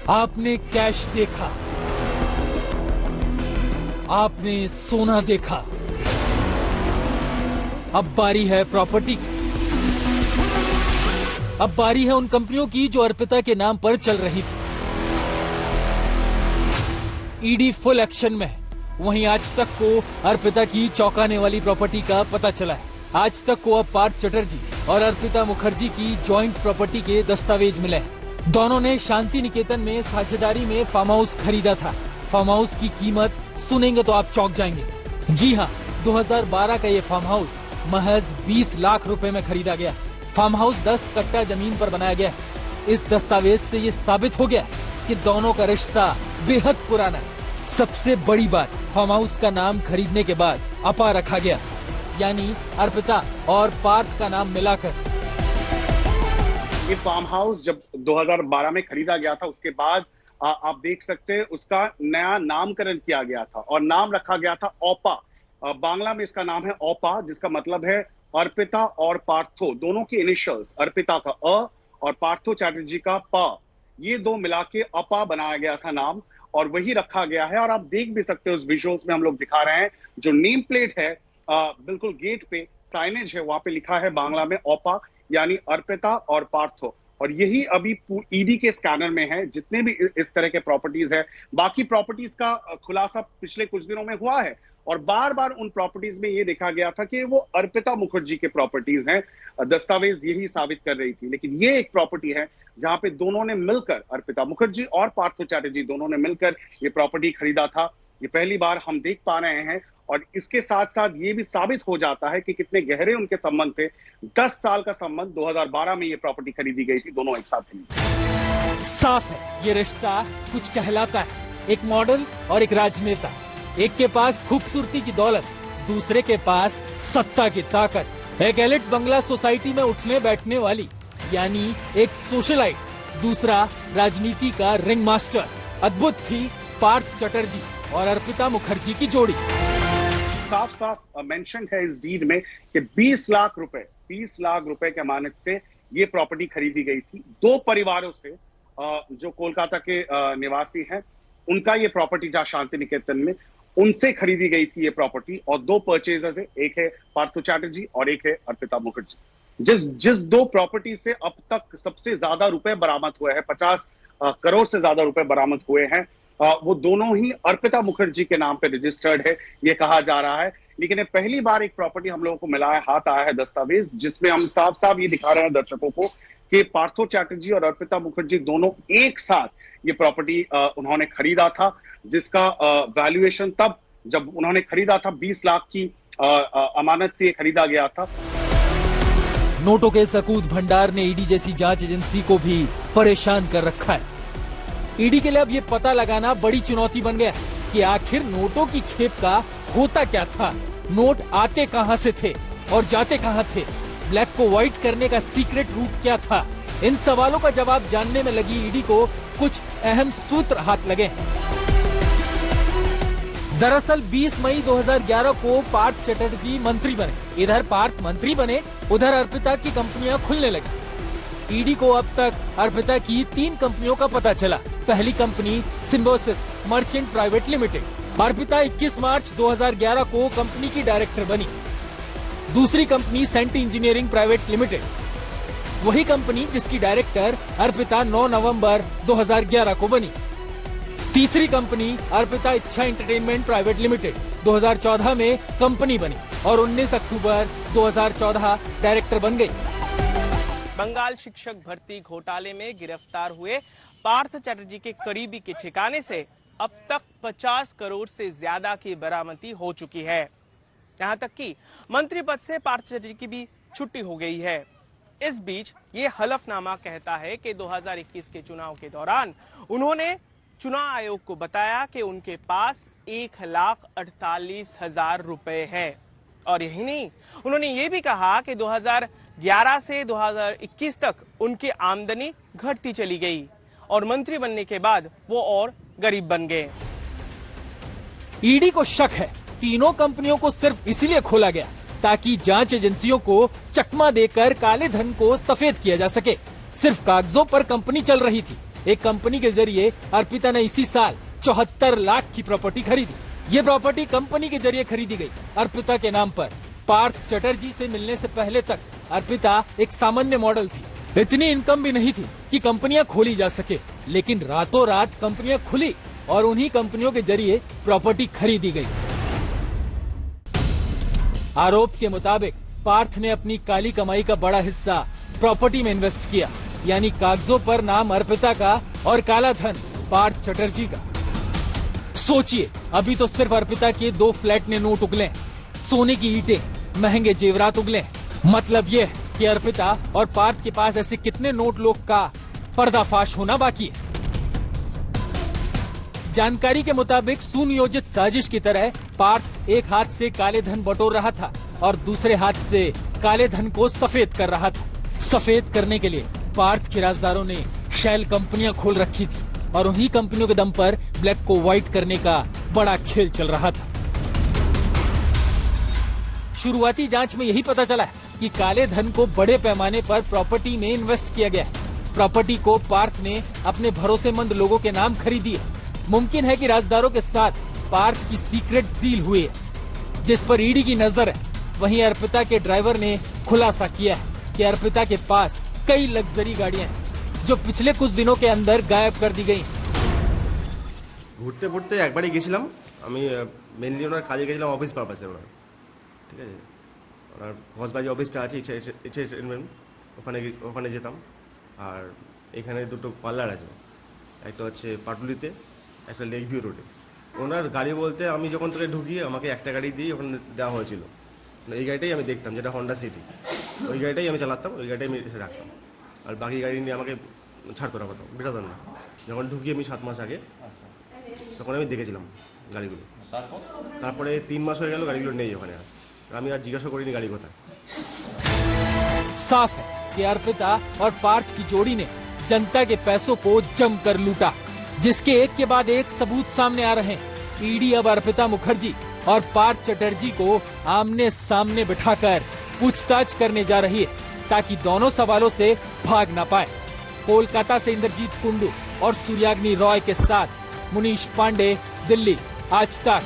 आपने कैश देखा, आपने सोना देखा, अब बारी है प्रॉपर्टी की। अब बारी है उन कंपनियों की जो अर्पिता के नाम पर चल रही थी। ईडी फुल एक्शन में है। वहीं आज तक को अर्पिता की चौंकाने वाली प्रॉपर्टी का पता चला है। आज तक को अब पार्थ चटर्जी और अर्पिता मुखर्जी की जॉइंट प्रॉपर्टी के दस्तावेज मिले हैं। दोनों ने शांति निकेतन में साझेदारी में फार्म हाउस खरीदा था। फार्म हाउस की कीमत सुनेंगे तो आप चौंक जाएंगे। जी हाँ, 2012 का ये फार्म हाउस महज 20 लाख रुपए में खरीदा गया। फार्म हाउस 10 कट्टा जमीन पर बनाया गया है। इस दस्तावेज से ये साबित हो गया कि दोनों का रिश्ता बेहद पुराना है। सबसे बड़ी बात, फार्म हाउस का नाम खरीदने के बाद अपा रखा गया, यानी अर्पिता और पार्थ का नाम मिलाकर। ये फार्म हाउस जब 2012 में खरीदा गया था, उसके बाद आप देख सकते हैं उसका नया नामकरण किया गया था और नाम रखा गया था ओपा। बांग्ला में इसका नाम है ओपा, जिसका मतलब है अर्पिता और पार्थो, दोनों की इनिशियल्स, अर्पिता का अ और पार्थो चैटर्जी का प, ये दो मिला के अपा बनाया गया था नाम, और वही रखा गया है। और आप देख भी सकते हो उस विजुअल्स में हम लोग दिखा रहे हैं, जो नेम प्लेट है बिल्कुल गेट पे साइनेज है, वहां पे लिखा है बांग्ला में ओपा, यानी अर्पिता और पार्थो। और यही अभी ईडी के स्कैनर में है। जितने भी इस तरह के प्रॉपर्टीज है, बाकी प्रॉपर्टीज का खुलासा पिछले कुछ दिनों में हुआ है और बार बार उन प्रॉपर्टीज में ये देखा गया था कि वो अर्पिता मुखर्जी के प्रॉपर्टीज हैं। दस्तावेज यही साबित कर रही थी। लेकिन ये एक प्रॉपर्टी है जहां पे दोनों ने मिलकर, अर्पिता मुखर्जी और पार्थो चैटर्जी दोनों ने मिलकर ये प्रॉपर्टी खरीदा था। ये पहली बार हम देख पा रहे हैं और इसके साथ साथ ये भी साबित हो जाता है कि कितने गहरे उनके संबंध थे। 10 साल का संबंध, 2012 में ये प्रॉपर्टी खरीदी गई थी, दोनों एक साथ खरीदी। साफ है ये रिश्ता कुछ कहलाता है। एक मॉडल और एक राजनेता, एक के पास खूबसूरती की दौलत, दूसरे के पास सत्ता की ताकत। एक एलिट बंगला सोसाइटी में उठने बैठने वाली, यानी एक सोशलाइट, दूसरा राजनीति का रिंग मास्टर। अद्भुत थी पार्थ चटर्जी और अर्पिता मुखर्जी की जोड़ी। साफ साफ मेंशन है इस डीड में कि 20 लाख रुपए के अमानत से ये प्रॉपर्टी खरीदी गई थी। दो परिवारों से जो कोलकाता के निवासी हैं, उनका ये प्रॉपर्टी जहां शांति निकेतन में, उनसे खरीदी गई थी ये प्रॉपर्टी। और दो परचेजर्स है, एक है पार्थो चैटर्जी और एक है अर्पिता मुखर्जी। जिस दो प्रॉपर्टी से अब तक सबसे ज्यादा रुपए बरामद हुए हैं, 50 करोड़ से ज्यादा रुपए बरामद हुए हैं, वो दोनों ही अर्पिता मुखर्जी के नाम पे रजिस्टर्ड है, ये कहा जा रहा है। लेकिन ये पहली बार एक प्रॉपर्टी हम लोगों को मिला है, हाथ आया है दस्तावेज, जिसमें हम साफ साफ ये दिखा रहे हैं दर्शकों को कि पार्थो चैटर्जी और अर्पिता मुखर्जी दोनों एक साथ ये प्रॉपर्टी उन्होंने खरीदा था, जिसका वैल्यूएशन तब जब उन्होंने खरीदा था 20 लाख की अमानत से ये खरीदा गया था। नोटों के सकूत भंडार ने ईडी जैसी जांच एजेंसी को भी परेशान कर रखा है। ईडी के लिए अब ये पता लगाना बड़ी चुनौती बन गया कि आखिर नोटों की खेप का होता क्या था। नोट आते कहां से थे और जाते कहां थे? ब्लैक को व्हाइट करने का सीक्रेट रूट क्या था? इन सवालों का जवाब जानने में लगी ईडी को कुछ अहम सूत्र हाथ लगे। दरअसल 20 मई 2011 को पार्थ चटर्जी मंत्री बने। इधर पार्थ मंत्री बने, उधर अर्पिता की कंपनियां खुलने लगी। ईडी को अब तक अर्पिता की 3 कंपनियों का पता चला। पहली company symbiosis merchant private limited. Arpita 21 मार्च 2011 को कंपनी की डायरेक्टर बनी। दूसरी company saint engineering private limited, वही कंपनी जिसकी डायरेक्टर अर्पिता 9 नवंबर 2011 को बनी। तीसरी कंपनी अर्पिता इच्छा एंटरटेनमेंट प्राइवेट लिमिटेड 2014 में कंपनी बनी और 19 अक्टूबर 2014 डायरेक्टर बन गई। बंगाल शिक्षक भर्ती घोटाले में गिरफ्तार हुए पार्थ चटर्जी के करीबी के ठिकाने से अब तक 50 करोड़ से ज्यादा की बरामदी हो चुकी है। यहां तक कि मंत्री पद से पार्थ चटर्जी की भी छुट्टी हो गई है। इस बीच ये हलफनामा कहता है कि 2021 के चुनाव के दौरान उन्होंने चुनाव आयोग को बताया कि उनके पास 1,48,000 रुपए है। और यही नहीं, उन्होंने ये भी कहा कि 2011 से 2021 तक उनकी आमदनी घटती चली गई और मंत्री बनने के बाद वो और गरीब बन गए। ईडी को शक है तीनों कंपनियों को सिर्फ इसीलिए खोला गया ताकि जांच एजेंसियों को चकमा देकर काले धन को सफेद किया जा सके। सिर्फ कागजों पर कंपनी चल रही थी, एक कंपनी के जरिए अर्पिता ने इसी साल 74 लाख की प्रॉपर्टी खरीदी। ये प्रॉपर्टी कंपनी के जरिए खरीदी गई अर्पिता के नाम पर। पार्थ चटर्जी से मिलने से पहले तक अर्पिता एक सामान्य मॉडल थी। इतनी इनकम भी नहीं थी कि कंपनियां खोली जा सके, लेकिन रातों रात कंपनियां खुली और उन्हीं कंपनियों के जरिए प्रॉपर्टी खरीदी गई। आरोप के मुताबिक पार्थ ने अपनी काली कमाई का बड़ा हिस्सा प्रॉपर्टी में इन्वेस्ट किया, यानी कागजों पर नाम अर्पिता का और काला धन पार्थ चटर्जी का। सोचिए, अभी तो सिर्फ अर्पिता के 2 फ्लैट ने नोट उगले, सोने की ईंटें, महंगे जेवरात उगले। मतलब ये कि अर्पिता और पार्थ के पास ऐसे कितने नोट लोग का पर्दाफाश होना बाकी है। जानकारी के मुताबिक सुनियोजित साजिश की तरह पार्थ एक हाथ से काले धन बटोर रहा था और दूसरे हाथ से काले धन को सफेद कर रहा था। सफेद करने के लिए पार्थ के राजदारों ने शैल कंपनियां खोल रखी थी और उन्हीं कंपनियों के दम पर ब्लैक को व्हाइट करने का बड़ा खेल चल रहा था। शुरुआती जांच में यही पता चला है कि काले धन को बड़े पैमाने पर प्रॉपर्टी में इन्वेस्ट किया गया है। प्रॉपर्टी को पार्थ ने अपने भरोसेमंद लोगों के नाम खरीदी है। मुमकिन है कि राजदारों के साथ पार्थ की सीक्रेट डील हुई है, जिस पर ईडी की नजर है। वहीं अर्पिता के ड्राइवर ने खुलासा किया है कि अर्पिता के पास कई लग्जरी गाड़ियां हैं, जो पिछले कुछ दिनों के अंदर गायब कर दी गई। ঘুরতে ঘুরতে একবারই গেছিলাম আমি, মেনলি ওনার কাজে গেছিলাম অফিস পারপাসে ওনার, ঠিক আছে। ওনার কসবাজি অফিসটা আছে ওখানে যেতাম। আর এখানে 2টো পার্লার আছে, একটা হচ্ছে পাটুলিতে, একটা লেক ভিউ রোডে। ওনার গাড়ি বলতে আমি যখন থেকে ঢুকি আমাকে একটা গাড়ি দিয়ে ওখানে দেওয়া হয়েছিল। এই গাড়িটাই আমি দেখতাম, যেটা হন্ডা সিটি, ওই গাড়িটাই আমি চালাতাম, ওই গাড়িটাই আমি এসে রাখতাম। আর বাকি গাড়ি নিয়ে আমাকে ছাড়তো না, কোথাও বেরোতো না। যখন ঢুকি আমি 7 মাস আগে, তখন আমি দেখেছিলাম গাড়িগুলো। তারপরে 3 মাস হয়ে গেল গাড়িগুলো নেই ওখানে। আমি আর জিজ্ঞাসা করিনি গাড়ি কোথায়। साफ है कि अर्पिता और पार्थ की जोड़ी ने जनता के पैसों को जमकर लूटा, जिसके एक के बाद एक सबूत सामने आ रहे हैं। ईडी अब अर्पिता मुखर्जी और पार्थ चटर्जी को आमने सामने बिठाकर पूछताछ करने जा रही है, ताकि दोनों सवालों से भाग न पाए। कोलकाता से इंद्रजीत कुंडू और सूर्याग्नि रॉय के साथ मुनीश पांडे, दिल्ली, आज तक।